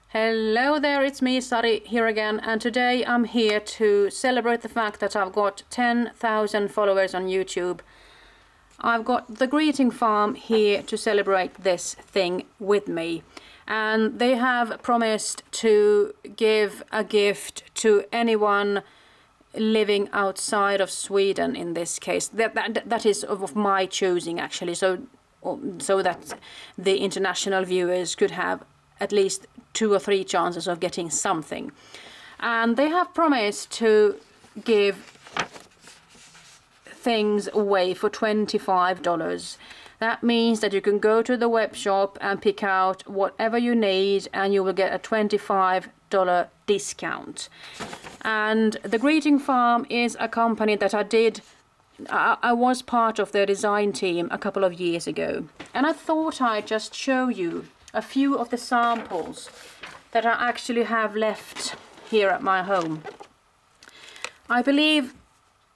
Hello there, it's me, Sari, here again, and today I'm here to celebrate the fact that I've got 10,000 followers on YouTube. I've got the Greeting Farm here to celebrate this thing with me, and they have promised to give a gift to anyone living outside of Sweden in this case. That is of my choosing actually, so that the international viewers could have at least 2 or 3 chances of getting something. And they have promised to give things away for $25. That means that you can go to the web shop and pick out whatever you need and you will get a $25 discount. And the Greeting Farm is a company that I was part of their design team a couple of years ago, and I thought I'd just show you a few of the samples that I actually have left here at my home. I believe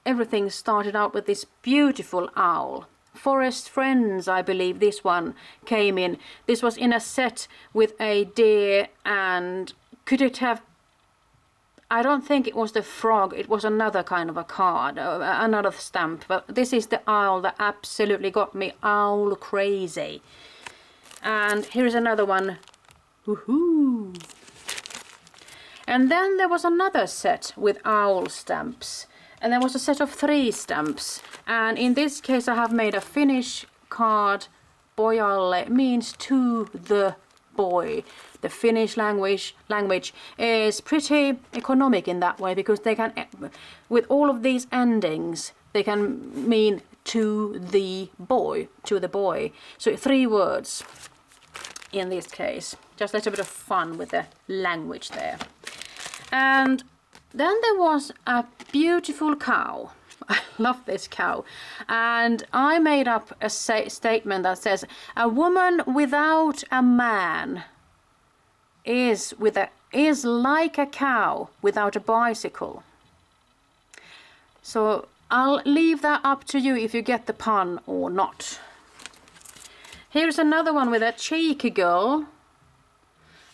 everything started out with this beautiful owl. Forest Friends, I believe this one came in. This was in a set with a deer, and could it have, I don't think it was the frog, it was another kind of a card, another stamp, but this is the owl that absolutely got me owl crazy. And here's another one. Woohoo! And then there was another set with owl stamps, and there was a set of 3 stamps, and in this case I have made a Finnish card. Pojalle means to the boy. The Finnish language is pretty economic in that way, because they can, with all of these endings, they can mean to the boy, So 3 words in this case. Just a little bit of fun with the language there. And then there was a beautiful cow. I love this cow. And I made up a statement that says, a woman without a man is like a cow without a bicycle. So I'll leave that up to you if you get the pun or not. Here's another one with a cheeky girl.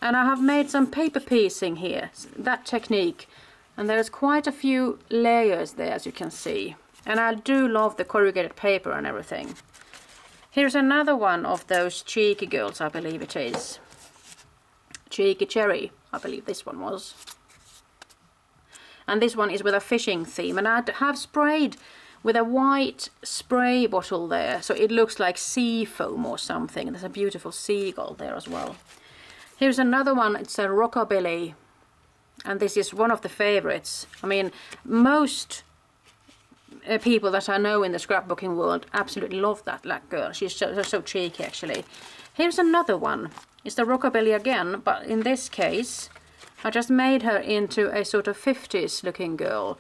And I have made some paper piecing here, that technique. And there's quite a few layers there, as you can see. And I do love the corrugated paper and everything. Here's another one of those cheeky girls, I believe it is. Cheeky Cherry, I believe this one was. And this one is with a fishing theme, and I have sprayed with a white spray bottle there, so it looks like sea foam or something. There's a beautiful seagull there as well. Here's another one, it's a rockabilly, and this is one of the favorites. I mean, most people that I know in the scrapbooking world absolutely love that girl. She's so cheeky actually. Here's another one. It's the rockabilly again, but in this case I just made her into a sort of 50s looking girl,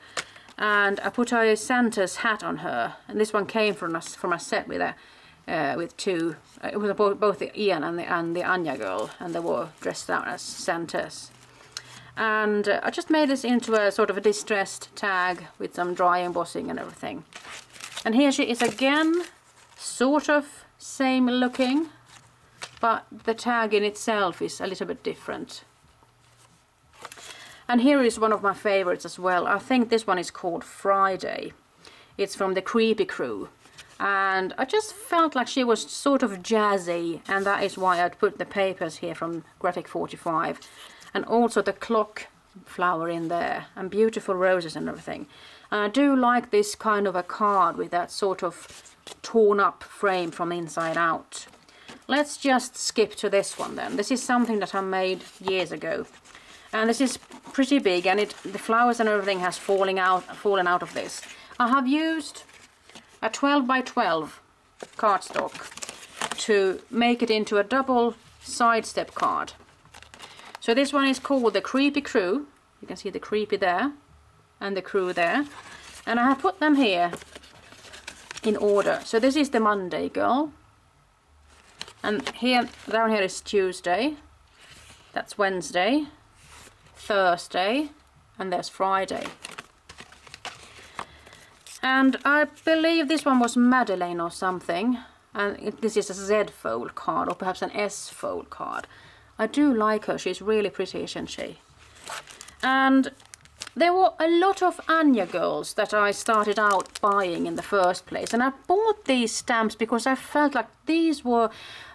and I put a Santa's hat on her, and this one came from a set with 2. It was both the Ian and the Anya girl, and they were dressed out as Santas. And I just made this into a sort of a distressed tag with some dry embossing and everything. And here she is again, sort of same looking, but the tag in itself is a little bit different. And here is one of my favorites as well. I think this one is called Friday. It's from the Creepy Crew. And I just felt like she was sort of jazzy, and that is why I'd put the papers here from Graphic 45. And also the clock flower in there, and beautiful roses and everything. And I do like this kind of a card with that sort of torn up frame from inside out. Let's just skip to this one then. This is something that I made years ago. And this is pretty big, and the flowers and everything has fallen out of this. I have used a 12 by 12 cardstock to make it into a double sidestep card. So this one is called the Creepy Crew. You can see the creepy there and the crew there. And I have put them here in order. So this is the Monday girl. And here, down here is Tuesday. That's Wednesday, Thursday, and there's Friday. And I believe this one was Madeleine or something. And this is a Z fold card, or perhaps an S fold card. I do like her. She's really pretty, isn't she? And there were a lot of Anya girls that I started out buying in the first place. And I bought these stamps because I felt like these were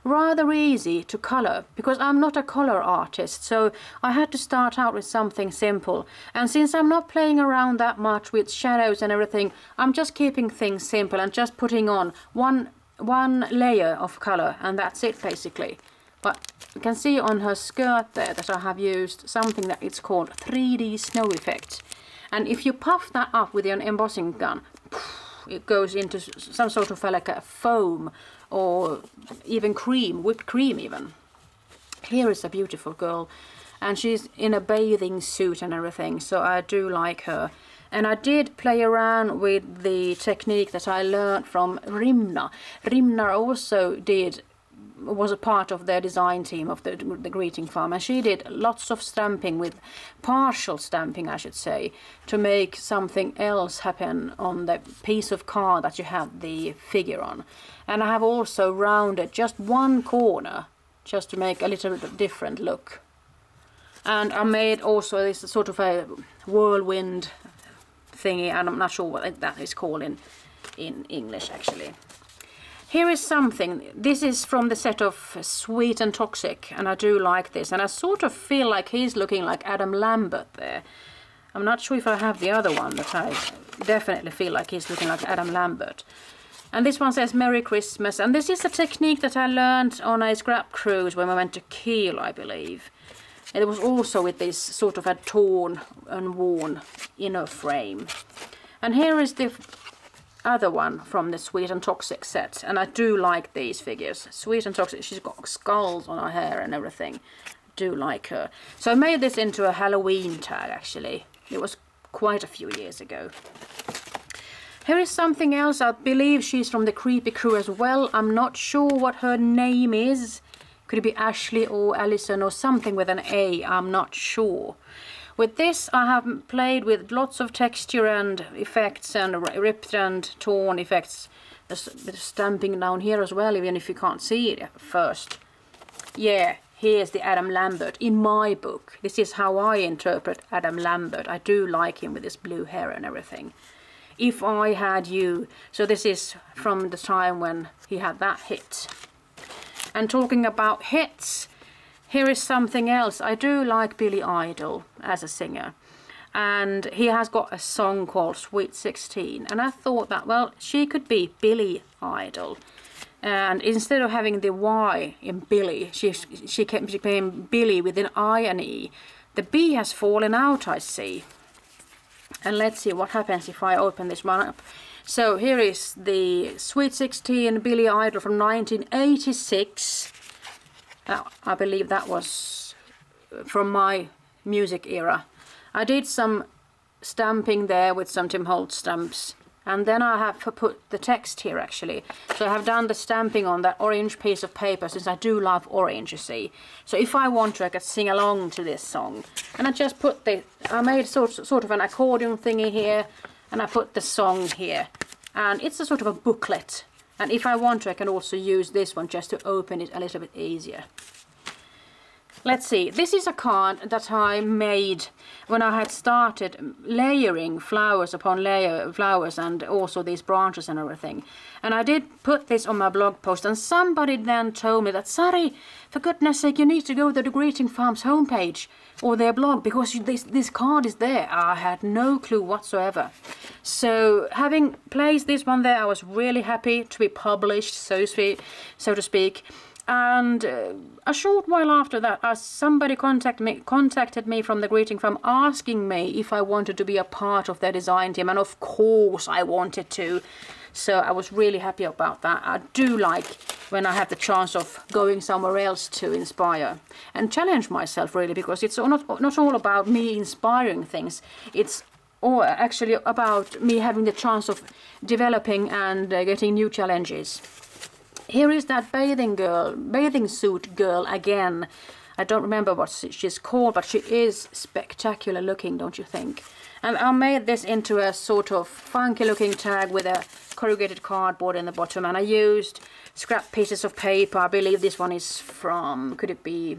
rather easy to color, because I'm not a color artist, so I had to start out with something simple. And since I'm not playing around that much with shadows and everything, I'm just keeping things simple and just putting on one layer of color, and that's it basically. But you can see on her skirt there that I have used something that it's called 3D snow effect. And if you puff that up with an embossing gun, it goes into some sort of like a foam, or even cream, whipped cream even. Here is a beautiful girl, and she's in a bathing suit and everything, so I do like her. And I did play around with the technique that I learned from Rimna. Rimna also was a part of their design team of the greeting farm, and she did lots of stamping, with partial stamping I should say, to make something else happen on the piece of card that you have the figure on. And I have also rounded just one corner just to make a little bit different look. And I made also this sort of a whirlwind thingy, and I'm not sure what that is called in English actually. Here is something. This is from the set of Sweet and Toxic, and I do like this. And I sort of feel like he's looking like Adam Lambert there. I'm not sure if I have the other one, but I definitely feel like he's looking like Adam Lambert. And this one says Merry Christmas. And this is a technique that I learned on a scrap cruise when we went to Kiel, I believe. And it was also with this sort of a torn and worn inner frame. And here is the other one from the Sweet and Toxic set, and I do like these figures. Sweet and Toxic, she's got skulls on her hair and everything. I do like her. So I made this into a Halloween tag actually. It was quite a few years ago. Here is something else. I believe she's from the Creepy Crew as well. I'm not sure what her name is. Could it be Ashley or Alison or something with an A? I'm not sure. With this I have played with lots of texture and effects and ripped and torn effects. There's a bit of stamping down here as well, even if you can't see it at first. Yeah, here's the Adam Lambert in my book. This is how I interpret Adam Lambert. I do like him with his blue hair and everything. If I Had You. So this is from the time when he had that hit. And talking about hits, here is something else. I do like Billy Idol as a singer, and he has got a song called Sweet 16, and I thought that, well, she could be Billy Idol, and instead of having the Y in Billy, she became Billy with an I and E. The B has fallen out, I see. And let's see what happens if I open this one up. So here is the Sweet 16 Billy Idol from 1986. I believe that was from my music era. I did some stamping there with some Tim Holtz stamps, and then I have put the text here actually. So I have done the stamping on that orange piece of paper, since I do love orange, you see. So if I want to, I could sing along to this song. And I just put I made sort of an accordion thingy here, and I put the song here. And it's a sort of a booklet. And if I want to, I can also use this one just to open it a little bit easier. Let's see, this is a card that I made when I had started layering flowers upon flowers, and also these branches and everything. And I did put this on my blog post, and somebody then told me that, Sari, for goodness sake, you need to go to the Greeting Farm's homepage or their blog, because this card is there. I had no clue whatsoever. So having placed this one there, I was really happy to be published, so to speak. And a short while after that, somebody contacted me from the Greeting Farm, asking me if I wanted to be a part of their design team, and of course I wanted to. So I was really happy about that. I do like when I have the chance of going somewhere else to inspire and challenge myself, really, because it's not all about me inspiring things. It's actually about me having the chance of developing and getting new challenges. Here is that bathing suit girl again. I don't remember what she's called, but she is spectacular looking, don't you think? And I made this into a sort of funky looking tag with a corrugated cardboard in the bottom, and I used scrap pieces of paper. I believe this one is from, could it be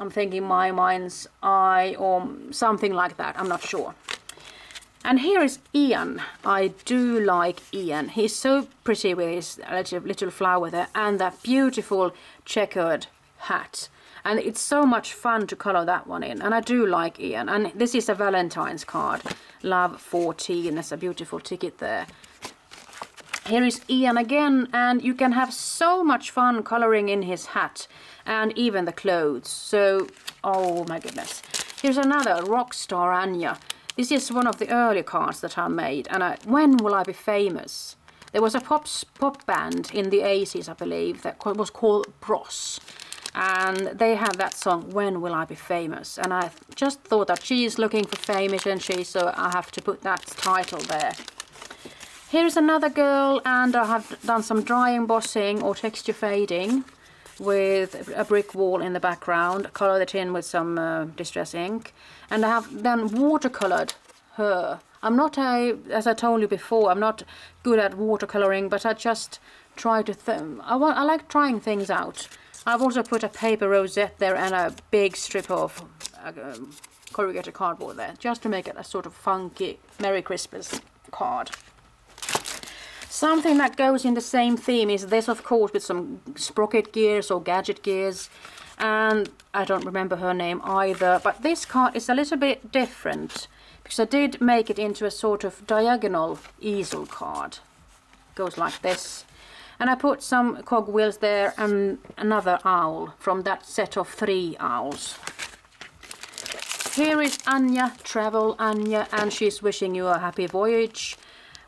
I'm thinking My Mind's Eye or something like that. I'm not sure. And here is Ian. I do like Ian. He's so pretty with his little flower there and that beautiful checkered hat. And it's so much fun to color that one in. And I do like Ian. And this is a Valentine's card. Love 14. There's a beautiful ticket there. Here is Ian again. And you can have so much fun coloring in his hat. And even the clothes. So, oh my goodness. Here's another Rockstar Anya. This is one of the early cards that I made. And When Will I Be Famous? There was a pop band in the 80s, I believe, that was called Bros. And they have that song, When Will I Be Famous? And I just thought that she is looking for fame, isn't she? So I have to put that title there. Here's another girl, and I have done some dry embossing or texture fading with a brick wall in the background, colored it in with some distress ink. And I have then watercolored her. I'm not as I told you before, I'm not good at watercoloring, but I just try to, I like trying things out. I've also put a paper rosette there and a big strip of corrugated cardboard there, just to make it a sort of funky Merry Christmas card. Something that goes in the same theme is this, of course, with some sprocket gears or gadget gears. And I don't remember her name either, but this card is a little bit different because I did make it into a sort of diagonal easel card. Goes like this. And I put some cogwheels there and another owl from that set of 3 owls. Here is Anya, Travel Anya, and she's wishing you a happy voyage.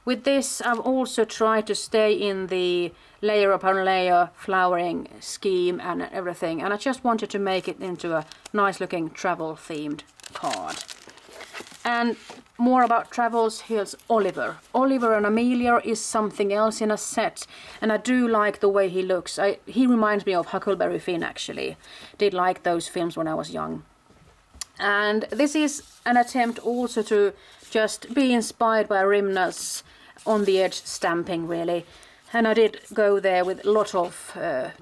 With this, I've also tried to stay in the layer upon layer flowering scheme and everything. And I just wanted to make it into a nice looking travel themed card. And more about travels, here's Oliver. Oliver and Amelia is something else in a set. And I do like the way he looks. He reminds me of Huckleberry Finn, actually. Did like those films when I was young. And this is an attempt also to just be inspired by Rimna's on the edge stamping, really. And I did go there with a lot of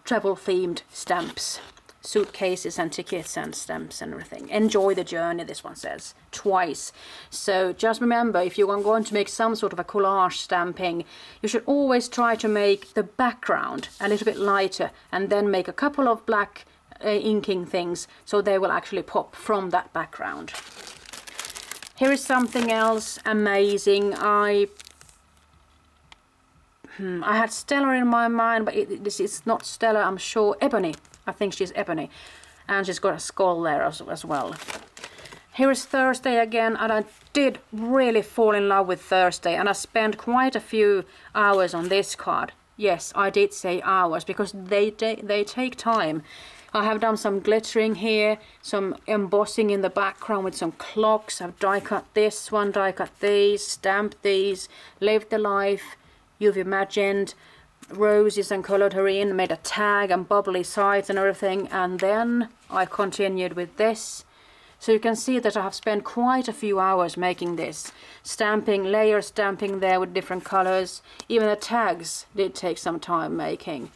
travel themed stamps. Suitcases and tickets and stamps and everything. Enjoy the journey, this one says, twice. So just remember, if you're going to make some sort of a collage stamping, you should always try to make the background a little bit lighter and then make a couple of black inking things so they will actually pop from that background. Here is something else amazing. I had Stella in my mind, but this is not Stella, I'm sure. Ebony. I think she's Ebony. And she's got a skull there as well. Here is Thursday again, and I did really fall in love with Thursday, and I spent quite a few hours on this card. Yes, I did say hours, because they take time. I have done some glittering here, some embossing in the background with some clocks. I've die cut this one, die cut these, stamped these, lived the life you've imagined, roses and colored her in, made a tag and bubbly sides and everything, and then I continued with this. So you can see that I have spent quite a few hours making this, stamping, layer stamping there with different colors. Even the tags did take some time making.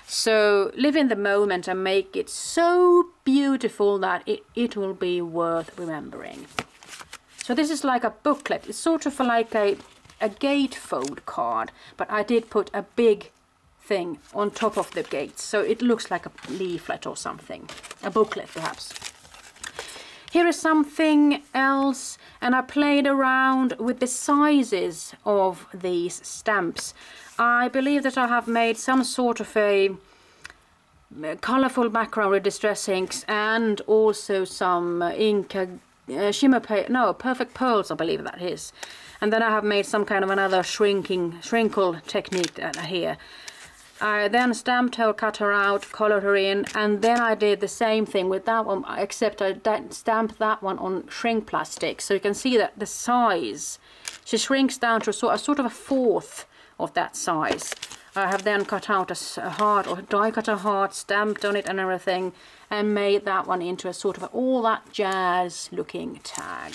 So live in the moment and make it so beautiful that it will be worth remembering. So this is like a booklet. It's sort of like a gatefold card, but I did put a big thing on top of the gates, so it looks like a leaflet or something, a booklet perhaps. Here is something else, and I played around with the sizes of these stamps. I believe that I have made some sort of a colorful background with distress inks and also some ink, Perfect Pearls, I believe that is. And then I have made some kind of another shrinkle technique here. I then stamped her, cut her out, colored her in, and then I did the same thing with that one, except I stamped that one on shrink plastic. So you can see that the size, she shrinks down to a sort of a fourth of that size. I have then cut out a heart, or die cut a heart, stamped on it and everything, and made that one into a sort of all that jazz looking tag.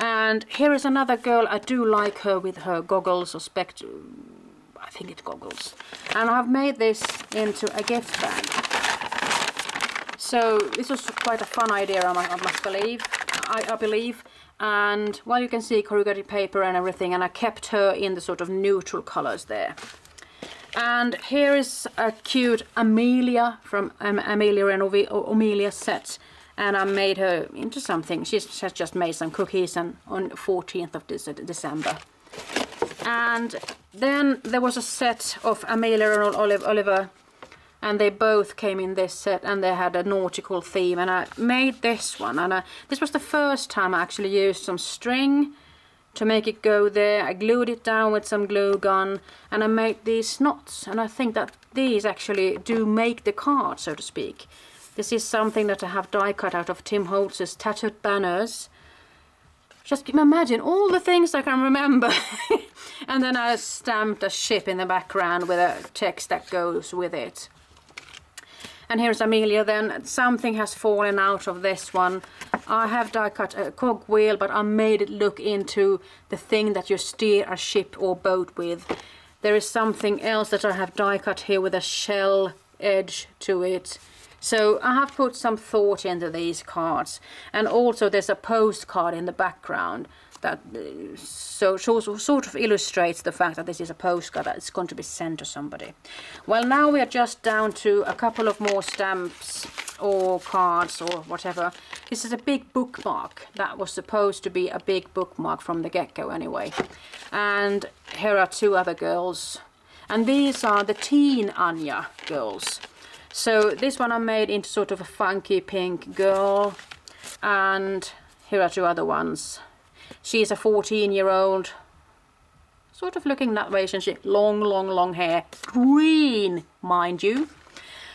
And here is another girl. I do like her with her goggles or I think it's goggles. And I've made this into a gift bag. So this was quite a fun idea, I must believe. I believe. And well, you can see corrugated paper and everything, and I kept her in the sort of neutral colors there. And here is a cute Amelia from Amelia and Amelia set, and I made her into something. She has just made some cookies and on 14th of December. And then there was a set of Amelia and Oliver, and they both came in this set, and they had a nautical theme, and I made this one, and this was the first time I actually used some string to make it go there. I glued it down with some glue gun, and I made these knots, and I think that these actually do make the card, so to speak. This is something that I have die cut out of Tim Holtz's Tattooed Banners. Just imagine all the things I can remember. And then I stamped a ship in the background with a text that goes with it. And here's Amelia then. Something has fallen out of this one. I have die cut a cogwheel, but I made it look into the thing that you steer a ship or boat with. There is something else that I have die cut here with a shell edge to it. So I have put some thought into these cards. And also there's a postcard in the background that sort of illustrates the fact that this is a postcard that is going to be sent to somebody. Well, now we are just down to a couple of more stamps or cards or whatever. This is a big bookmark that was supposed to be a big bookmark from the get-go anyway. And here are two other girls, and these are the teen Anya girls. So this one I made into sort of a funky pink girl, and here are two other ones. She's a 14-year-old, sort of looking that way, isn't she? Long hair, green, mind you.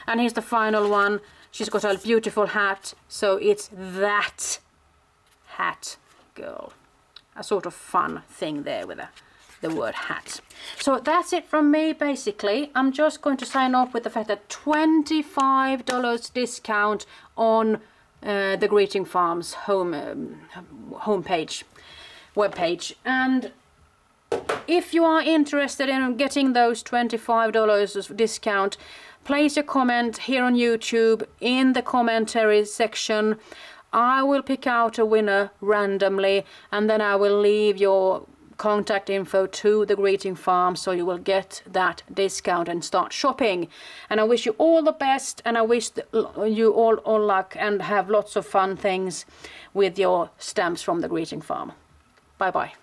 And here's the final one. She's got a beautiful hat, so it's that hat girl. A sort of fun thing there with the word hat. So that's it from me, basically. I'm just going to sign off with the fact that $25 discount on the Greeting Farms homepage, webpage. And if you are interested in getting those $25 discount, place a comment here on YouTube in the commentary section. I will pick out a winner randomly, and then I will leave your contact info to the Greeting Farm, so you will get that discount and start shopping. And I wish you all the best, and I wish you all luck and have lots of fun things with your stamps from the Greeting Farm. Bye bye.